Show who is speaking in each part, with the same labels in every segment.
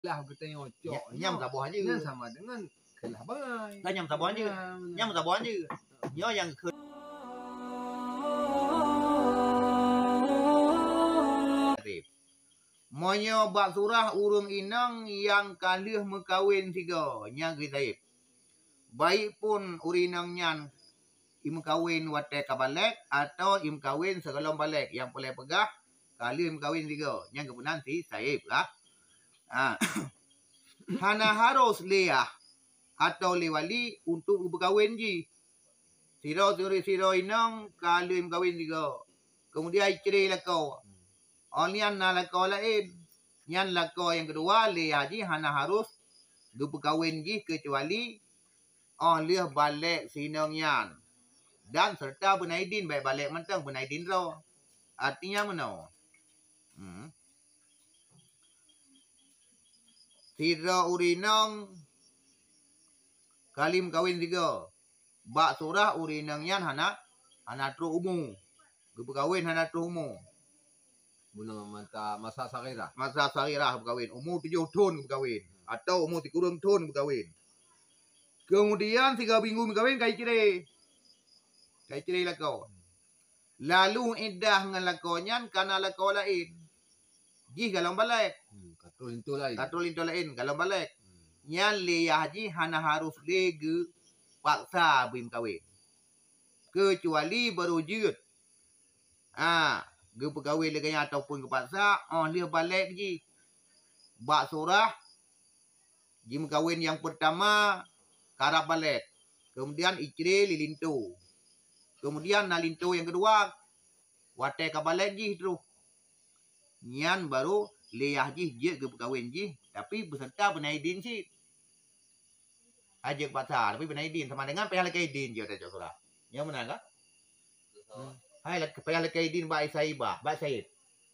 Speaker 1: lah kita nyocok.
Speaker 2: Nyam sabuh aja.
Speaker 1: Nyam sama dengan kelah bangai.
Speaker 2: Lah nyam sabuh aja. Nyam sabuh aja. Nyo yang ke Monyo bak surah urung inang yang kalih mekawin tiga. Nya kita baik pun urinang nyan im kawin wate kabalek atau im kawin segelom balek yang boleh pegah kali im kawin tiga. Yang kebenaran si saib lah. Hana harus liah atau liwali untuk berkawin ji. Siro inang kali im kawin tiga. Kemudian istri lakau. Olian na lakau lain. Nyan lakau yang kedua liah ji hana harus berkawin ji kecuali liah balik sinong yan. Dan serta benaidin baik balik mentang benaidin roh. Artinya mana? Sira urinang kalim kawin tiga. Bak surah urinang yan hana tru umu. Berkawin hana tru umu.
Speaker 1: Bunuh masa sakira.
Speaker 2: Masa sakira berkawin. Umur 7 tahun berkawin. Atau umur 30 tahun berkawin. Kemudian 3 minggu berkawin kai cire. Kai cire lakau. Lalu iddah dengan lakonyan karena lakau lain. Ji kalau balik. Katul itu lain kalau balik. Nyan liyah ji hana harus lege paksa bim kawin. Kecuali berujud. Ge pegawai leganya ataupun kepaksa. Dia balik ji. Bak surah. Jim kawin yang pertama. Karab balik. Kemudian istri lilintu. Kemudian nalintu yang kedua. Wate kabalik ji terus. Nyan baru liyah ji je ke kawin ji. Tapi beserta benaidin si. Aja kepaksa. Tapi benaidin sama dengan pihak lekaidin je. Yang benar kah? Hai pihak lekaidin baik saibah. Baik saib.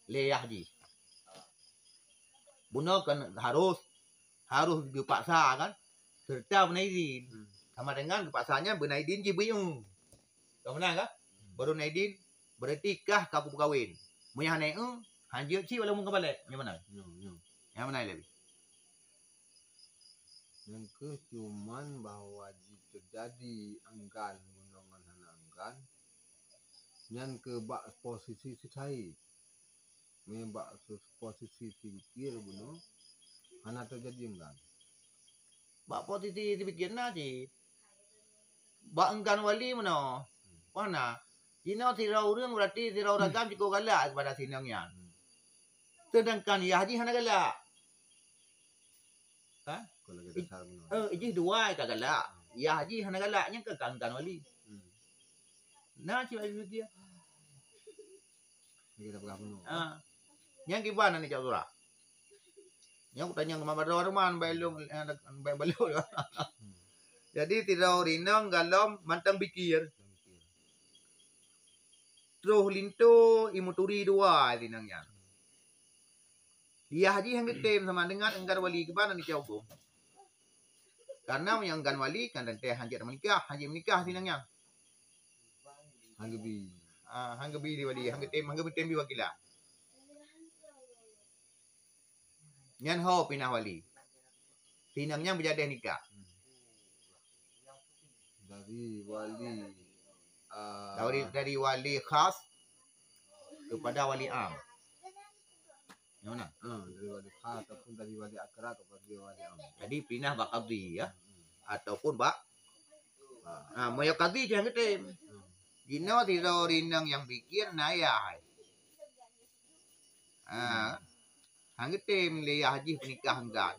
Speaker 2: Liyah ji. Bunuh kan harus dipaksa kan. Serta benaidin. Sama dengan kepaksanya benaidin ji biyung. Kau benar kah? Baru naidin. Berarti kah kaku kawin. Munya hanai hanjir si walau mungkin balik. Yang mana? Yang mana lebih?
Speaker 1: Yang ke cuman bahwa jika terjadi anggan menongan hana anggan. Yang ke bak posisi si saya. Membak posisi pikir bunuh. Hana terjadi anggan.
Speaker 2: Bak posisi pikir nanti. Bak enggan wali mana? Mana? Sino tirau urang berarti tirau ragam cukup galak kepada sinangnya. Sedangkan ya haji hana galak. Hah?
Speaker 1: Kalau kita salah
Speaker 2: Iji dua ka galak. Ya haji hana galaknya ke kan wali. Nah cik wali dia.
Speaker 1: Kita pegang penuh.
Speaker 2: Yang gimana nih cak surah? Yang tanya ke Mama Dorman belum belum. Jadi tirau rinang galom mantang pikir. Terus lintu imuturi dua dinangnya. Dia haji yang getem sama dengan enggan wali ke mana ni jauh. Karena yang enggan wali kan dan teh haji menikah dinangnya. Hanggebi di wali hanggetem di wakila. Nyan ho pinah wali. Dinangnya berjadi nikah. Dari wali khas kepada wali am. Yang mana?
Speaker 1: Dari wali khas ataupun dari wali akra kepada wali am.
Speaker 2: Jadi pinah bak abdi ya. Ataupun bak moyo kadi jangan ketem. Gino tiro rinang yang pikir naya. Hanggetem liyah haji penikah enggan.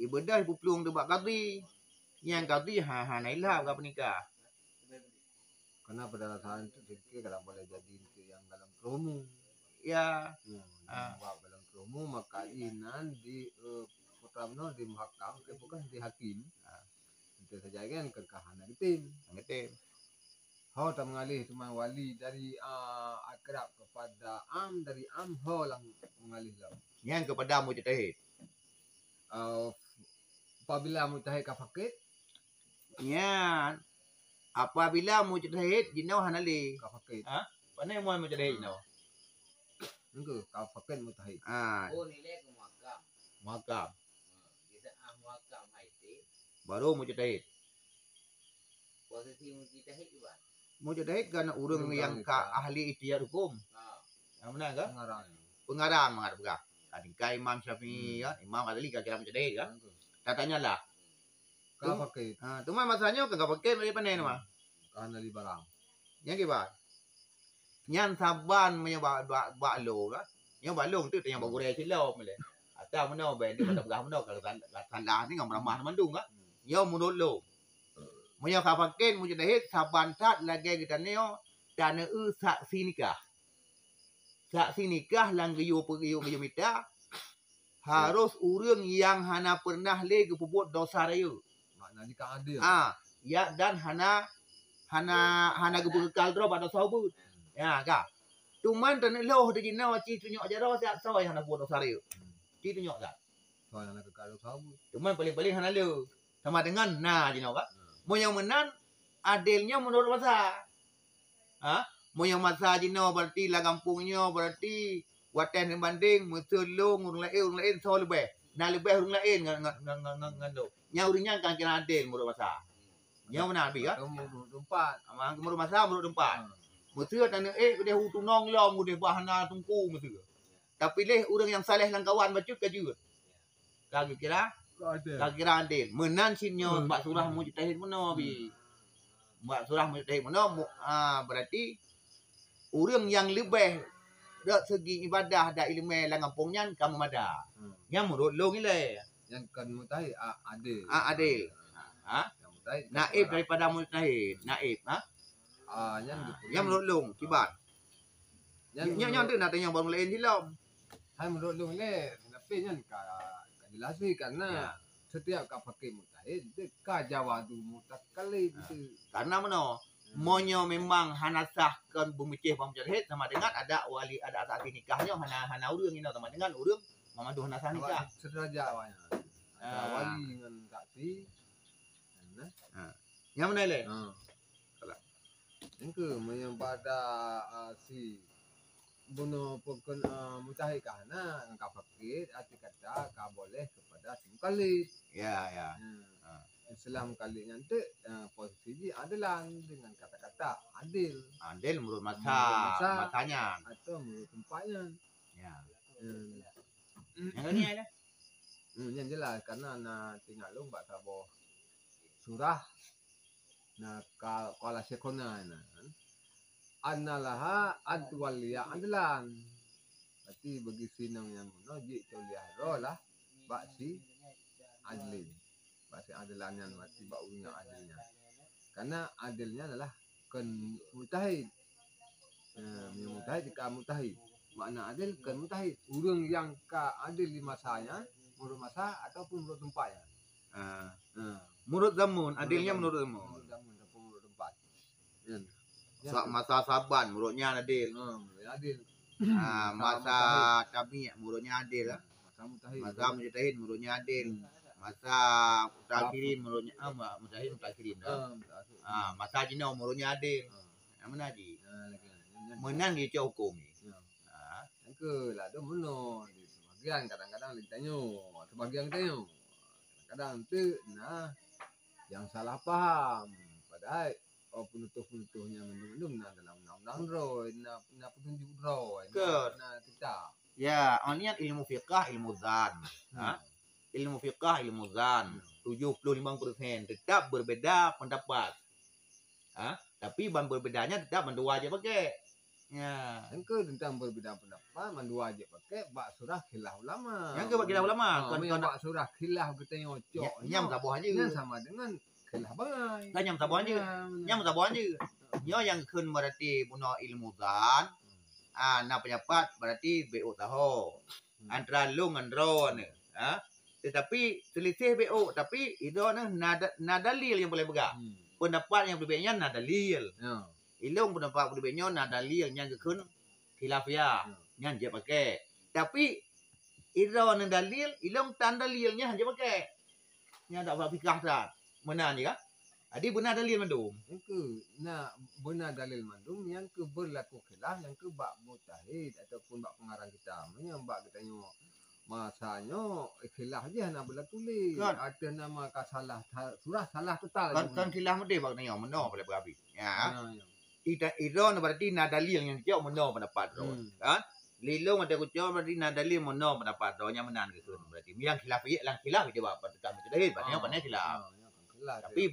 Speaker 2: Ibadah ibu pelung tu bak kadi. Yang kadi hanailah bak penikah.
Speaker 1: Karena pada saat itu sedikit kalau boleh jadi itu yang dalam promo.
Speaker 2: Ya.
Speaker 1: Dalam promo maka inan di putra di mahakam bukan di hakim. Itu saja kan kekahanan itu.
Speaker 2: Ngetem.
Speaker 1: Hau tak mengalih cuma wali dari akrab kepada am dari am hau lang mengalih lah.
Speaker 2: Yang kepada mujtahid.
Speaker 1: Apabila mujtahid kafakit.
Speaker 2: Yan. Apabila mujtahid jinau hanali.
Speaker 1: Kafakit.
Speaker 2: Mana mau mujtahid jinau?
Speaker 1: Enggak, kafakit mujtahid.
Speaker 3: Oh nilai ke mahakam.
Speaker 2: Muhakam. Baru mujtahid.
Speaker 3: Posisi mujtahid juga.
Speaker 2: Mujtahid kan urang yang ka ahli ijtihad hukum. Yang benar kan? Pengarang mengarang. Adika Imam Syafi'i ya, Imam Ghazali kira mujtahid kan? Katanya lah.
Speaker 1: Ka pakai
Speaker 2: Cuma masalahnya kagak pakai dari panen mah.
Speaker 1: karena di barang.
Speaker 2: Yang kibat. Nyan saban punya bak lo lah. Yang bak lo tu yang bagure silau mele. Atau mana ben dia pada begah mana kalau kan lah ni ngam ramah mandung ah. Yo munut lo. Punya ka pakai mujtahid saban tat lagi kita neo dan saksi nikah. Saksi nikah lang giyo mita harus urang yang hana pernah le berbuat dosa raya.
Speaker 1: Maknanya ka adil.
Speaker 2: Ya dan hana gebekal dro pada sahabat. Ya ka. Cuman tan loh de gina ci tunjuk aja ro sak sawai hana buat dosa raya. Ci tunjuk tak.
Speaker 1: Soalnya ke kalau sabu.
Speaker 2: Cuman paling-paling hana lo. Sama dengan nah jino ka. Mau yang menan adilnya menurut masa. Mau yang masa jino berarti lah kampungnya berarti watan yang banding musulung urang lain so lebih. Nah lebih urang lain ngan lo. Nya urangnya kan kira adil menurut masa. Nya mana abi ka?
Speaker 1: Menurut tempat.
Speaker 2: Amang menurut masa menurut tempat. Mutua tan dia hutu nong long mudah bahana tungku mutua. Tapi leh urang yang saleh lang kawan bacut ka juga. Kagak kira? Kagak kira adil. Menan sinyo bak surah mujtahid meno bi. Bak surah mujtahid meno berarti urang yang lebih dak segi ibadah dak ilmu lang kampungnya kamu mada. Yang menurut lo ngile.
Speaker 1: Yang kan mutahid adil.
Speaker 2: Adil.
Speaker 1: Yang mutahid.
Speaker 2: Naib daripada mujtahid. Naib, yang menurut lo kibat. Yang tu nak tanya bang lain silam.
Speaker 1: Hai menurut lu le, tapi nyan ka jelaskan karena setiap ka pakai mutahid dia ka jawadu mutakallid itu.
Speaker 2: Karena mana? Monyo memang hanasah kan bumicih pamjahid sama dengan ada wali ada saksi nikahnya hana urang ini sama dengan urang mamadu hanasah nikah.
Speaker 1: Sederajat awalnya. Wali dengan saksi.
Speaker 2: Yang mana le?
Speaker 1: Yang ke yang pada si bunuh pokon mutahid kana ka fakir arti kata ka boleh kepada si mukallid.
Speaker 2: Ya.
Speaker 1: Islam kali nanti posisi adalah dengan kata-kata adil.
Speaker 2: Adil menurut masanya
Speaker 1: atau menurut tempatnya.
Speaker 2: Ya. Yang ini ada.
Speaker 1: Yang jelas karena na tinggal lu mbak sabo surah na kala sekona na annalaha adwaliya adlan. Berarti bagi sinang yang menojik tuliah rolah baksi adlin. Baksi adlan yang mati baunya adilnya. Karena adilnya adalah kan mutahid. Yang mutahid ka mutahid. Makna adil kan mutahid. Urang yang ka adil di masanya, menurut masa ataupun menurut tempatnya.
Speaker 2: Menurut zaman, adilnya menurut zaman.
Speaker 1: Menurut zaman ataupun menurut tempat.
Speaker 2: Masa saban menurutnya adil.
Speaker 1: Adil.
Speaker 2: Masa tabi menurutnya adil. Masa mujtahid menurutnya adil. Masa mutakirin menurutnya mujtahid mutakirin. Masa jino menurutnya adil. Yang mana di? Menang di hukum ni.
Speaker 1: Yang ke lah tu benar. Sebagian kadang-kadang ditanya, sebagian tanya. Kadang tu nah yang salah faham. Padahal penutup-penutupnya mendung-mendung dalam undang-undang roy, nak petunjuk roy, nak kita.
Speaker 2: Ya, ini ilmu fiqah, ilmu zan. Ilmu fiqah, ilmu zan. 75% tetap berbeda pendapat. Tapi berbedanya tetap mendua aja pakai. Ya.
Speaker 1: Yang ke tentang berbeda pendapat, mendua aja pakai bak surah khilaf ulama.
Speaker 2: Yang ke bak khilaf ulama.
Speaker 1: Kan bak surah khilaf kita nyocok.
Speaker 2: Nyam sabuh aja.
Speaker 1: Yang sama dengan khilaf bangai.
Speaker 2: Kan nyam sabuh aja. Nyam sabuh aja. Nyo yang kun berarti puno ilmu zan. Na pendapat berarti BO tahu. Antara lu ngan ro ni. Tetapi selisih BO tapi itu na dalil yang boleh pegang. Pendapat yang berbeza na dalil. Ilung pendapat berbeza na dalil yang kun khilafiyah. Yang dia pakai. Tapi itu na dalil, ilung tan dalilnya hanya pakai. Yang tak apa fikah dah. Mana ni kah? Jadi benar dalil mandum.
Speaker 1: Yang ke nak benar dalil mandum yang ke berlaku khilaf yang ke bak mutahid ataupun bak pengarang kita. Yang bak kita nyo Masanya khilaf je nak boleh tulis.
Speaker 2: Kan.
Speaker 1: Ada nama salah surah salah total.
Speaker 2: Kan khilaf mesti bak tanya mana pada berapi. Ya.
Speaker 1: Ya.
Speaker 2: Iron berarti nak dalil yang jauh mana pendapat tu. Kan? Lilong ada kucau berarti nak dalil mana pendapat tu yang menan ke berarti. Yang khilaf ye lang khilaf dia buat tekan betul dalil banyak pandai khilaf. Tapi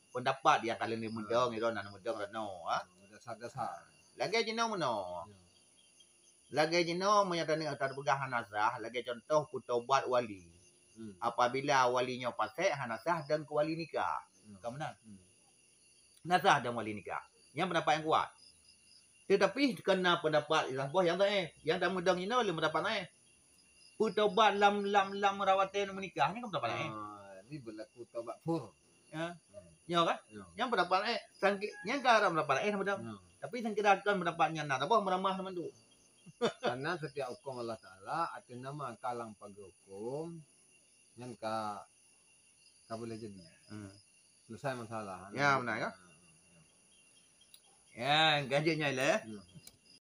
Speaker 2: pendapat dia kalau ni mendong Iron nak mendong no. Ha?
Speaker 1: Dasar-dasar.
Speaker 2: Lagi je no. Lagi jino menyatakan atas pegang hanasah, lagi contoh kutobat wali. Apabila walinya fasik, hanasah dan ke wali nikah. Kamu benar? Nasah dan wali nikah. Yang pendapat yang kuat. Tetapi kena pendapat yang tak mudang ini boleh mendapat kutobat lam merawatan menikah ni kan pendapat
Speaker 1: Ini berlaku tobat fur.
Speaker 2: Ya kan? Yang pendapat yang kan pendapat tapi sangkira kan pendapatnya nak apa meramah teman tu.
Speaker 1: Karena setiap hukum Allah Ta'ala ada nama kalang pagi hukum yang boleh jadi. Selesai masalah.
Speaker 2: Ya benar ya. Ya, gajinya lah.